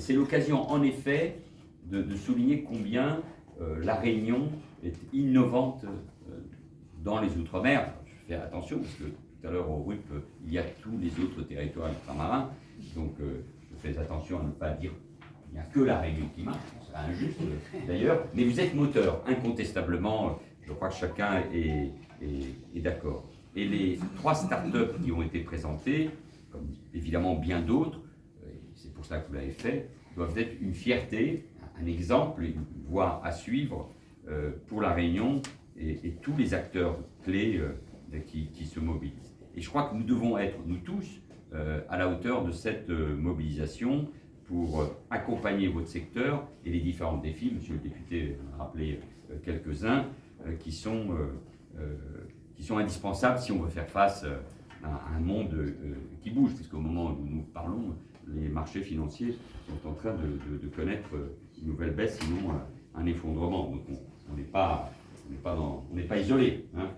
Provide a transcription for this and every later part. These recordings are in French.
c'est l'occasion, en effet, de souligner combien la Réunion est innovante dans les Outre-mer. Je fais attention, parce que tout à l'heure, au RUP, il y a tous les autres territoires ultramarins. Donc, je fais attention à ne pas dire qu'il n'y a que la Réunion qui marche. Ce serait injuste, d'ailleurs. Mais vous êtes moteur, incontestablement. Je crois que chacun est d'accord. Et les 3 startups qui ont été présentées, comme évidemment bien d'autres, c'est pour ça que vous l'avez fait, doivent être une fierté, un exemple, une voie à suivre pour la Réunion et tous les acteurs clés qui se mobilisent. Et je crois que nous devons être, nous tous, à la hauteur de cette mobilisation pour accompagner votre secteur et les différents défis. Monsieur le député a rappelé quelques-uns qui sont indispensables si on veut faire face à un monde qui bouge, puisqu'au moment où nous parlons, les marchés financiers sont en train de connaître une nouvelle baisse, sinon un effondrement. Donc on n'est pas isolé. Hein.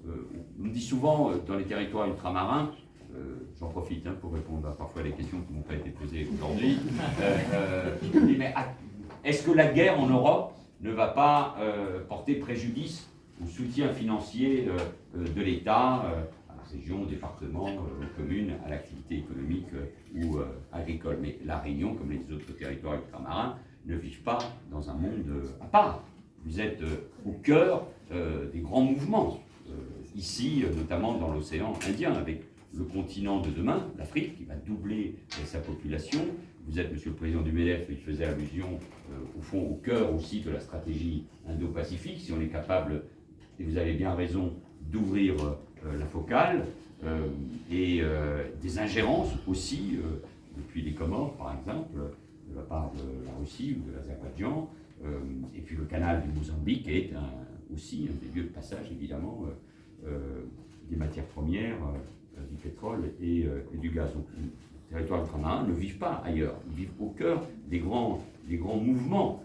On me dit souvent dans les territoires ultramarins, j'en profite pour répondre à parfois les questions qui n'ont pas été posées aujourd'hui, je me dis, mais est-ce que la guerre en Europe ne va pas porter préjudice au soutien financier de l'État, à la région, au département, aux communes, à l'activité économique ou agricole? Mais la Réunion, comme les autres territoires ultramarins, ne vivent pas dans un monde à part. Vous êtes au cœur des grands mouvements, ici, notamment dans l'océan Indien, avec le continent de demain, l'Afrique, qui va doubler sa population. Vous êtes, monsieur le président du MEDEF, il faisait allusion, au fond, au cœur aussi de la stratégie Indo-Pacifique. Si on est capable, et vous avez bien raison, d'ouvrir la focale, et des ingérences aussi, depuis les Comores, par exemple, de la part de la Russie ou de l'Azerbaïdjan, et puis le canal du Mozambique est aussi un des lieux de passage, évidemment, des matières premières, du pétrole et du gaz. Donc, les territoires ultramarins ne vivent pas ailleurs, ils vivent au cœur des grands mouvements.